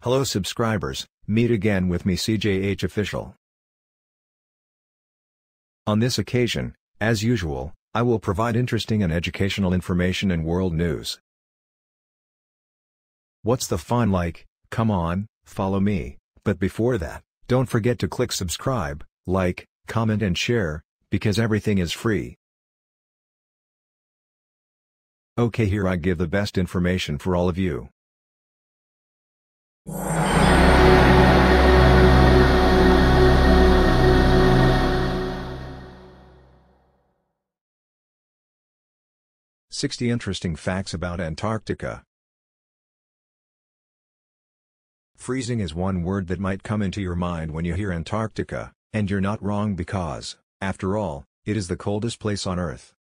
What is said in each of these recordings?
Hello subscribers, meet again with me CJH Official. On this occasion, as usual, I will provide interesting and educational information and world news. What's the fun like? Come on, follow me, but before that, don't forget to click subscribe, like, comment and share, because everything is free. Okay, here I give the best information for all of you. "60 Interesting Facts About Antarctica." Freezing is one word that might come into your mind when you hear Antarctica, and you're not wrong because, after all, it is the coldest place on Earth.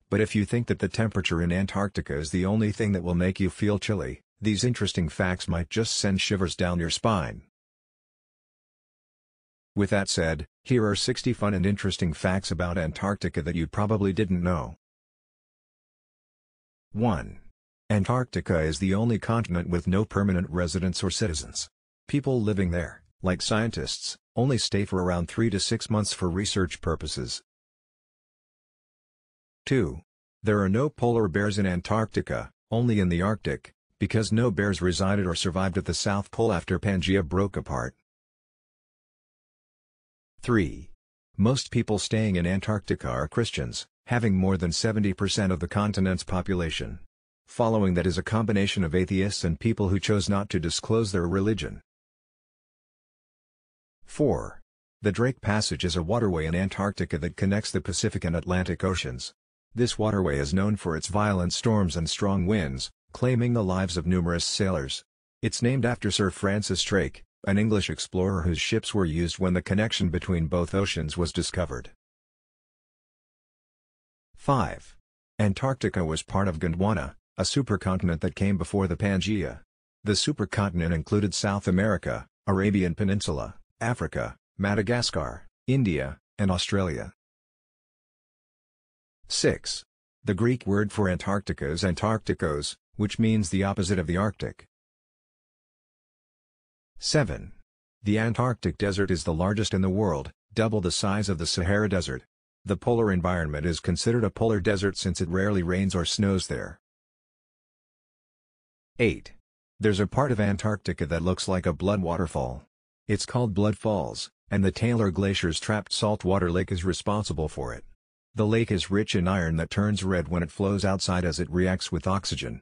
But if you think that the temperature in Antarctica is the only thing that will make you feel chilly, these interesting facts might just send shivers down your spine. With that said, here are 60 fun and interesting facts about Antarctica that you probably didn't know. 1. Antarctica is the only continent with no permanent residents or citizens. People living there, like scientists, only stay for around 3 to 6 months for research purposes. 2. There are no polar bears in Antarctica, only in the Arctic, because no bears resided or survived at the South Pole after Pangea broke apart. 3. Most people staying in Antarctica are Christians, having more than 70% of the continent's population. Following that is a combination of atheists and people who chose not to disclose their religion. 4. The Drake Passage is a waterway in Antarctica that connects the Pacific and Atlantic Oceans. This waterway is known for its violent storms and strong winds, claiming the lives of numerous sailors. It's named after Sir Francis Drake, an English explorer whose ships were used when the connection between both oceans was discovered. 5. Antarctica was part of Gondwana, a supercontinent that came before the Pangea. The supercontinent included South America, Arabian Peninsula, Africa, Madagascar, India, and Australia. 6. The Greek word for Antarctica is Antarcticos, which means the opposite of the Arctic. 7. The Antarctic Desert is the largest in the world, double the size of the Sahara Desert. The polar environment is considered a polar desert since it rarely rains or snows there. 8. There's a part of Antarctica that looks like a blood waterfall. It's called Blood Falls, and the Taylor Glacier's trapped saltwater lake is responsible for it. The lake is rich in iron that turns red when it flows outside as it reacts with oxygen.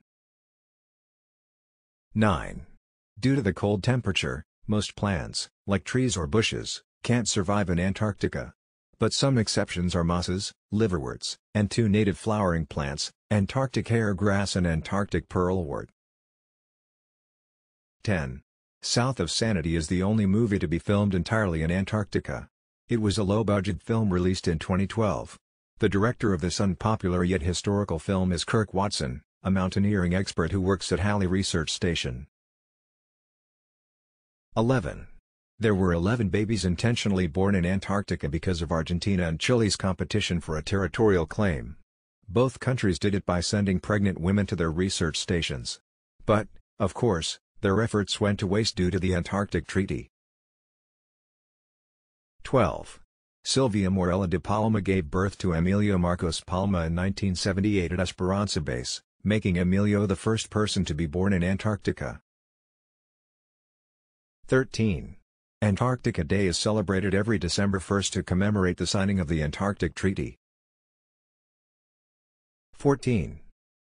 9. Due to the cold temperature, most plants, like trees or bushes, can't survive in Antarctica. But some exceptions are mosses, liverworts, and 2 native flowering plants, Antarctic hairgrass and Antarctic pearlwort. 10. South of Sanity is the only movie to be filmed entirely in Antarctica. It was a low-budget film released in 2012. The director of this unpopular yet historical film is Kirk Watson, a mountaineering expert who works at Halley Research Station. 11. There were 11 babies intentionally born in Antarctica because of Argentina and Chile's competition for a territorial claim. Both countries did it by sending pregnant women to their research stations. But, of course, their efforts went to waste due to the Antarctic Treaty. 12. Silvia Morella de Palma gave birth to Emilio Marcos Palma in 1978 at Esperanza Base, making Emilio the first person to be born in Antarctica. 13. Antarctica Day is celebrated every December 1st to commemorate the signing of the Antarctic Treaty. 14.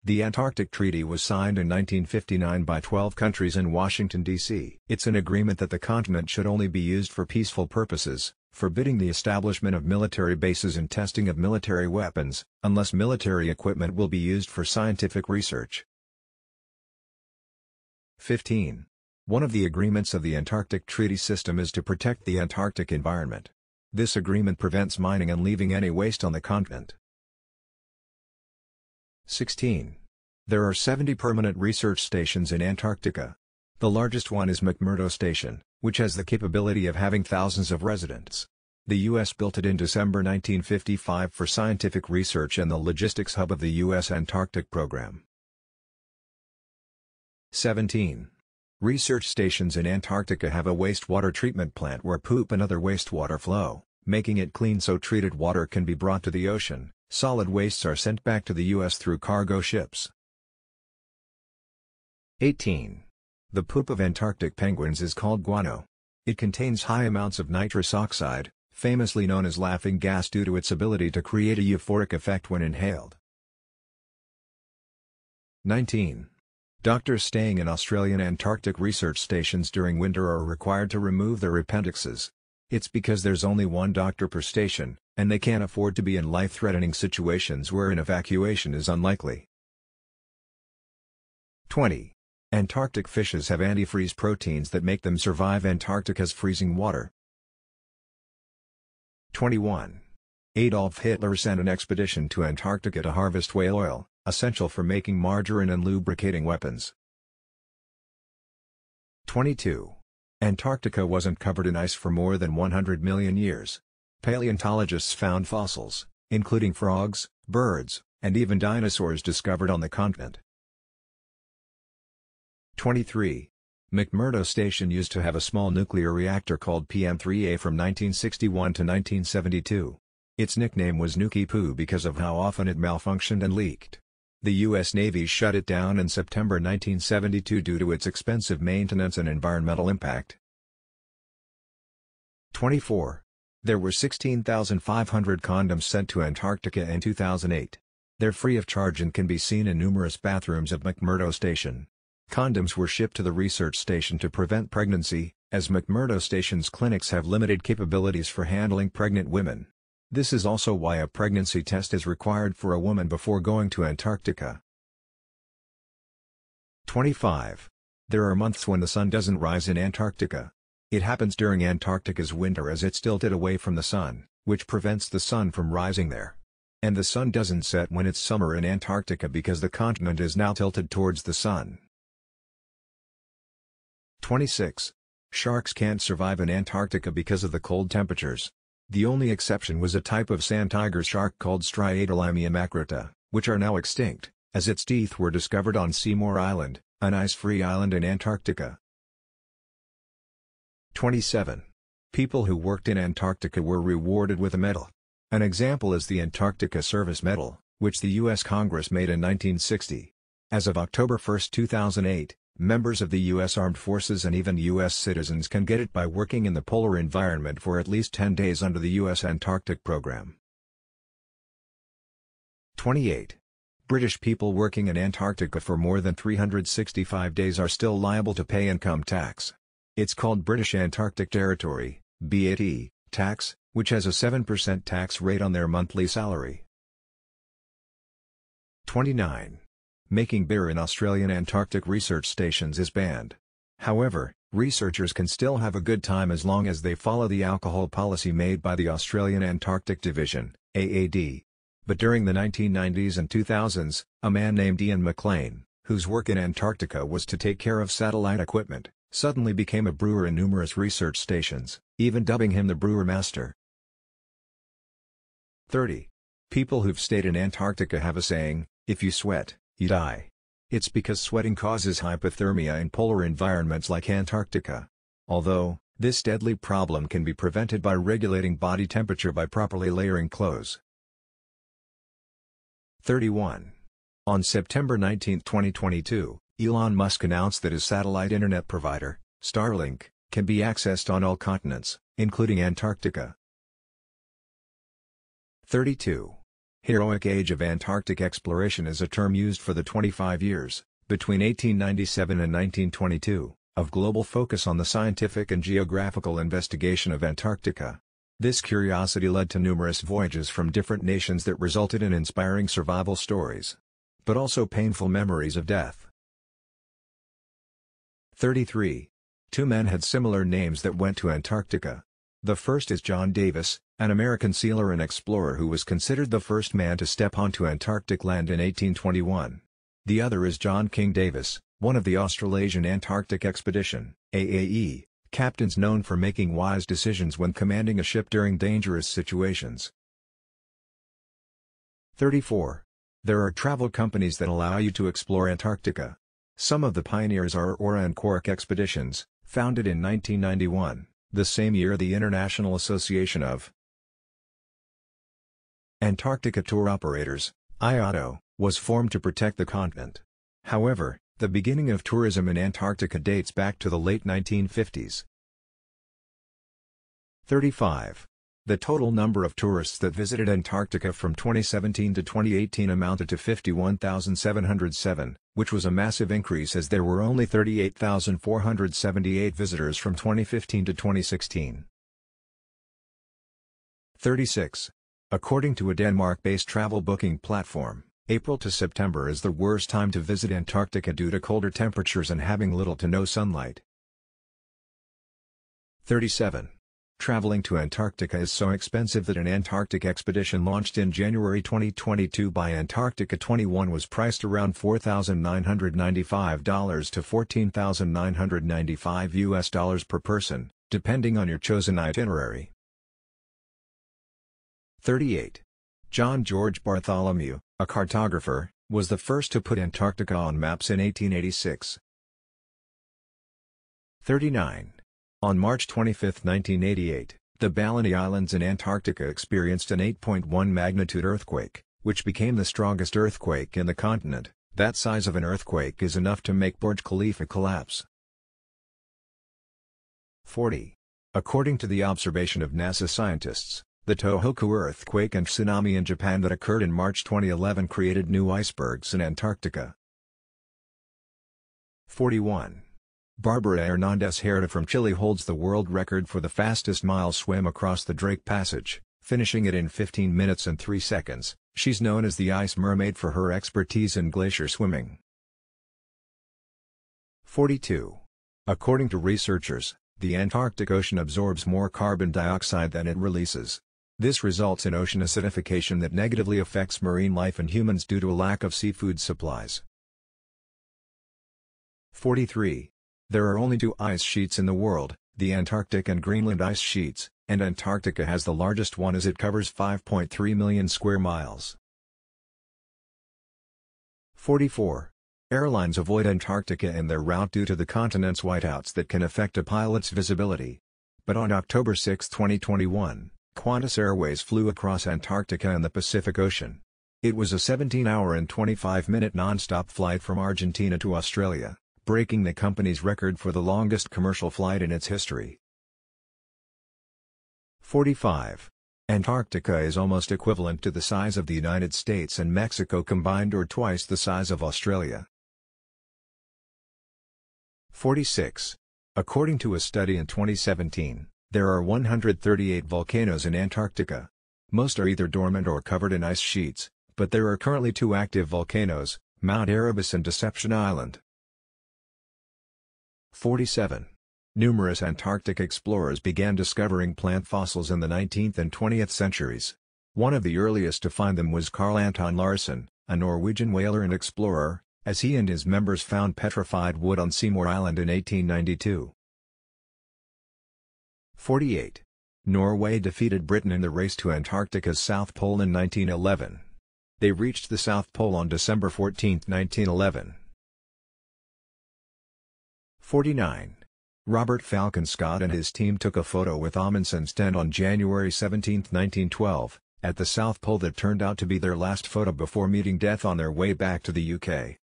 The Antarctic Treaty was signed in 1959 by 12 countries in Washington, D.C. It's an agreement that the continent should only be used for peaceful purposes, forbidding the establishment of military bases and testing of military weapons, unless military equipment will be used for scientific research. 15. One of the agreements of the Antarctic Treaty System is to protect the Antarctic environment. This agreement prevents mining and leaving any waste on the continent. 16. There are 70 permanent research stations in Antarctica. The largest one is McMurdo Station, which has the capability of having thousands of residents. The U.S. built it in December 1955 for scientific research and the logistics hub of the U.S. Antarctic program. 17. Research stations in Antarctica have a wastewater treatment plant where poop and other wastewater flow, making it clean so treated water can be brought to the ocean. Solid wastes are sent back to the U.S. through cargo ships. 18. The poop of Antarctic penguins is called guano. It contains high amounts of nitrous oxide, famously known as laughing gas due to its ability to create a euphoric effect when inhaled. 19. Doctors staying in Australian Antarctic research stations during winter are required to remove their appendixes. It's because there's only one doctor per station, and they can't afford to be in life-threatening situations where an evacuation is unlikely. 20. Antarctic fishes have antifreeze proteins that make them survive Antarctica's freezing water. 21. Adolf Hitler sent an expedition to Antarctica to harvest whale oil, essential for making margarine and lubricating weapons. 22. Antarctica wasn't covered in ice for more than 100 million years. Paleontologists found fossils, including frogs, birds, and even dinosaurs discovered on the continent. 23. McMurdo Station used to have a small nuclear reactor called PM3A from 1961 to 1972. Its nickname was Nuki Poo because of how often it malfunctioned and leaked. The U.S. Navy shut it down in September 1972 due to its expensive maintenance and environmental impact. 24. There were 16,500 condoms sent to Antarctica in 2008. They're free of charge and can be seen in numerous bathrooms at McMurdo Station. Condoms were shipped to the research station to prevent pregnancy, as McMurdo Station's clinics have limited capabilities for handling pregnant women. This is also why a pregnancy test is required for a woman before going to Antarctica. 25. There are months when the sun doesn't rise in Antarctica. It happens during Antarctica's winter as it's tilted away from the sun, which prevents the sun from rising there. And the sun doesn't set when it's summer in Antarctica because the continent is now tilted towards the sun. 26. Sharks can't survive in Antarctica because of the cold temperatures. The only exception was a type of sand tiger shark called Striatylimia macrota, which are now extinct, as its teeth were discovered on Seymour Island, an ice-free island in Antarctica. 27. People who worked in Antarctica were rewarded with a medal. An example is the Antarctica Service Medal, which the U.S. Congress made in 1960. As of October 1, 2008, members of the U.S. Armed Forces and even U.S. citizens can get it by working in the polar environment for at least 10 days under the U.S. Antarctic program. 28. British people working in Antarctica for more than 365 days are still liable to pay income tax. It's called British Antarctic Territory, BAT, tax, which has a 7% tax rate on their monthly salary. 29. Making beer in Australian Antarctic research stations is banned. However, researchers can still have a good time as long as they follow the alcohol policy made by the Australian Antarctic Division, AAD. But during the 1990s and 2000s, a man named Ian McLean, whose work in Antarctica was to take care of satellite equipment, suddenly became a brewer in numerous research stations, even dubbing him the Brewer Master. 30. People who've stayed in Antarctica have a saying, "If you sweat, you die." It's because sweating causes hypothermia in polar environments like Antarctica. Although, this deadly problem can be prevented by regulating body temperature by properly layering clothes. 31. On September 19, 2022, Elon Musk announced that his satellite internet provider, Starlink, can be accessed on all continents, including Antarctica. 32. Heroic Age of Antarctic Exploration is a term used for the 25 years, between 1897 and 1922, of global focus on the scientific and geographical investigation of Antarctica. This curiosity led to numerous voyages from different nations that resulted in inspiring survival stories, but also painful memories of death. 33. Two men had similar names that went to Antarctica. The first is John Davis, an American sealer and explorer who was considered the first man to step onto Antarctic land in 1821. The other is John King Davis, one of the Australasian Antarctic Expedition, AAE, captains known for making wise decisions when commanding a ship during dangerous situations. 34. There are travel companies that allow you to explore Antarctica. Some of the pioneers are Aurora and Quark Expeditions, founded in 1991, the same year the International Association of Antarctica Tour Operators, IATO, was formed to protect the continent. However, the beginning of tourism in Antarctica dates back to the late 1950s. 35. The total number of tourists that visited Antarctica from 2017 to 2018 amounted to 51,707, which was a massive increase as there were only 38,478 visitors from 2015 to 2016. 36. According to a Denmark-based travel booking platform, April to September is the worst time to visit Antarctica due to colder temperatures and having little to no sunlight. 37. Traveling to Antarctica is so expensive that an Antarctic expedition launched in January 2022 by Antarctica 21 was priced around $4,995 to $14,995 per person, depending on your chosen itinerary. 38. John George Bartholomew, a cartographer, was the first to put Antarctica on maps in 1886. 39. On March 25, 1988, the Balleny Islands in Antarctica experienced an 8.1 magnitude earthquake, which became the strongest earthquake in the continent. That size of an earthquake is enough to make Burj Khalifa collapse. 40. According to the observation of NASA scientists, the Tohoku earthquake and tsunami in Japan that occurred in March 2011 created new icebergs in Antarctica. 41. Bárbara Hernández Huerta from Chile holds the world record for the fastest mile swim across the Drake Passage, finishing it in 15 minutes and 3 seconds. She's known as the Ice Mermaid for her expertise in glacier swimming. 42. According to researchers, the Antarctic Ocean absorbs more carbon dioxide than it releases. This results in ocean acidification that negatively affects marine life and humans due to a lack of seafood supplies. 43. There are only 2 ice sheets in the world, the Antarctic and Greenland ice sheets, and Antarctica has the largest one as it covers 5.3 million square miles. 44. Airlines avoid Antarctica in their route due to the continent's whiteouts that can affect a pilot's visibility. But on October 6, 2021, Qantas Airways flew across Antarctica and the Pacific Ocean. It was a 17-hour and 25-minute non-stop flight from Argentina to Australia, breaking the company's record for the longest commercial flight in its history. 45. Antarctica is almost equivalent to the size of the United States and Mexico combined or twice the size of Australia. 46. According to a study in 2017, there are 138 volcanoes in Antarctica. Most are either dormant or covered in ice sheets, but there are currently 2 active volcanoes, Mount Erebus and Deception Island. 47. Numerous Antarctic explorers began discovering plant fossils in the 19th and 20th centuries. One of the earliest to find them was Carl Anton Larsen, a Norwegian whaler and explorer, as he and his members found petrified wood on Seymour Island in 1892. 48. Norway defeated Britain in the race to Antarctica's South Pole in 1911. They reached the South Pole on December 14, 1911. 49. Robert Falcon Scott and his team took a photo with Amundsen's tent on January 17, 1912, at the South Pole that turned out to be their last photo before meeting death on their way back to the UK.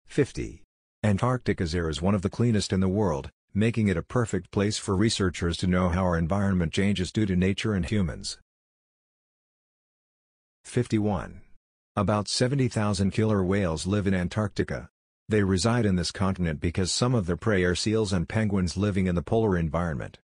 50. Antarctica's air is one of the cleanest in the world, making it a perfect place for researchers to know how our environment changes due to nature and humans. 51. About 70,000 killer whales live in Antarctica. They reside in this continent because some of their prey are seals and penguins living in the polar environment.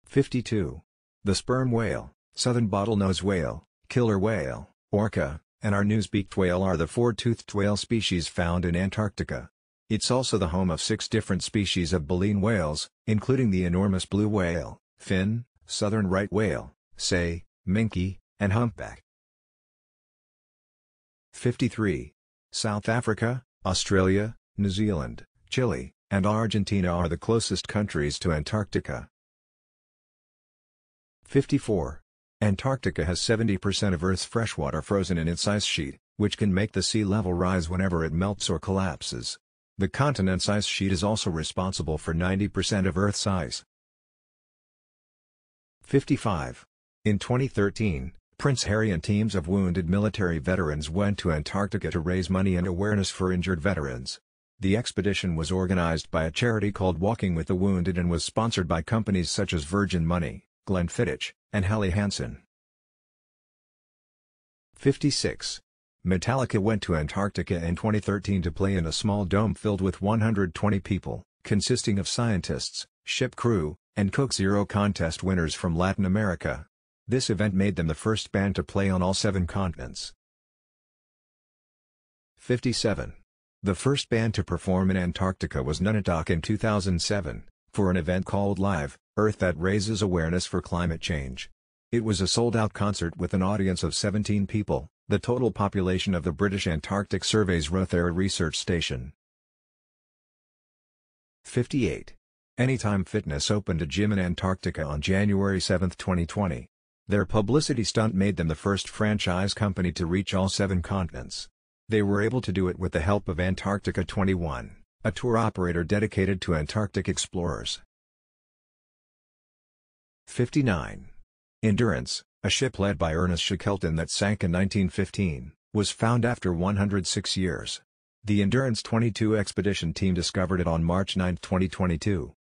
52. The sperm whale, southern bottlenose whale, killer whale, orca, and our newsbeaked whale are the 4-toothed whale species found in Antarctica. It's also the home of 6 different species of baleen whales, including the enormous blue whale, fin, southern right whale, sei, minke, and humpback. 53. South Africa, Australia, New Zealand, Chile, and Argentina are the closest countries to Antarctica. 54. Antarctica has 70% of Earth's freshwater frozen in its ice sheet, which can make the sea level rise whenever it melts or collapses. The continent's ice sheet is also responsible for 90% of Earth's ice. 55. In 2013, Prince Harry and teams of wounded military veterans went to Antarctica to raise money and awareness for injured veterans. The expedition was organized by a charity called Walking with the Wounded and was sponsored by companies such as Virgin Money, Glenfiddich, and Helly Hansen. 56. Metallica went to Antarctica in 2013 to play in a small dome filled with 120 people, consisting of scientists, ship crew, and Coke Zero contest winners from Latin America. This event made them the first band to play on all 7 continents. 57. The first band to perform in Antarctica was Nunatak in 2007, for an event called Live, Earth that raises awareness for climate change. It was a sold-out concert with an audience of 17 people, the total population of the British Antarctic Survey's Rothera research station. 58. Anytime Fitness opened a gym in Antarctica on January 7, 2020. Their publicity stunt made them the first franchise company to reach all 7 continents. They were able to do it with the help of Antarctica 21, a tour operator dedicated to Antarctic explorers. 59. Endurance, a ship led by Ernest Shackelton that sank in 1915, was found after 106 years. The Endurance 22 expedition team discovered it on March 9, 2022.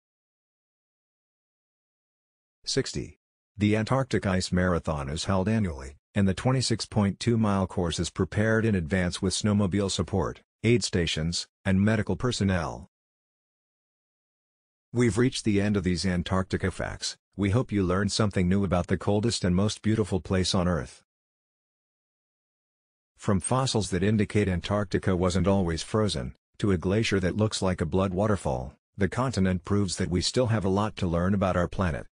60. The Antarctic Ice Marathon is held annually, and the 26.2-mile course is prepared in advance with snowmobile support, aid stations, and medical personnel. We've reached the end of these Antarctica facts. We hope you learned something new about the coldest and most beautiful place on Earth. From fossils that indicate Antarctica wasn't always frozen, to a glacier that looks like a blood waterfall, the continent proves that we still have a lot to learn about our planet.